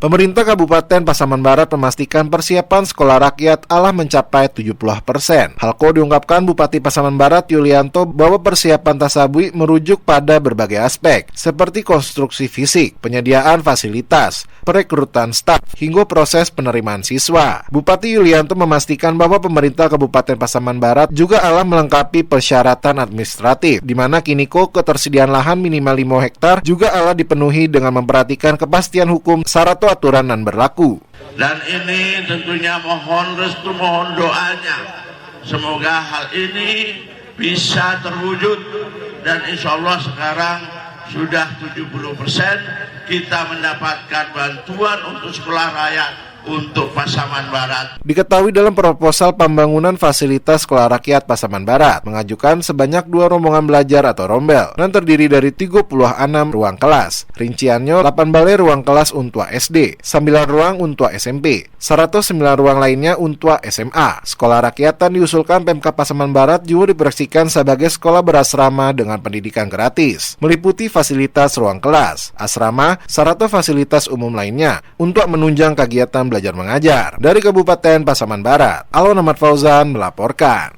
Pemerintah Kabupaten Pasaman Barat memastikan persiapan sekolah rakyat telah mencapai 70%. Hal itu diungkapkan Bupati Pasaman Barat Yulianto bahwa persiapan Tasabui merujuk pada berbagai aspek, seperti konstruksi fisik, penyediaan fasilitas, perekrutan staf, hingga proses penerimaan siswa. Bupati Yulianto memastikan bahwa pemerintah Kabupaten Pasaman Barat juga telah melengkapi persyaratan administratif, di mana kini ketersediaan lahan minimal 5 hektar juga telah dipenuhi dengan memperhatikan kepastian hukum syarat aturan dan berlaku. Dan ini tentunya mohon restu, mohon doanya. Semoga hal ini bisa terwujud dan insya Allah sekarang sudah 70% kita mendapatkan bantuan untuk sekolah rakyat untuk Pasaman Barat. Diketahui dalam proposal pembangunan fasilitas sekolah rakyat Pasaman Barat mengajukan sebanyak 2 rombongan belajar atau rombel dan terdiri dari 36 ruang kelas. Rinciannya 8 balai ruang kelas untuk SD, 9 ruang untuk SMP, 109 ruang lainnya untuk SMA. Sekolah rakyatan diusulkan Pemkab Pasaman Barat juga diproyeksikan sebagai sekolah berasrama dengan pendidikan gratis, meliputi fasilitas ruang kelas, asrama, serta fasilitas umum lainnya untuk menunjang kegiatan belajar mengajar. Dari Kabupaten Pasaman Barat, Alon Ahmad Fauzan melaporkan.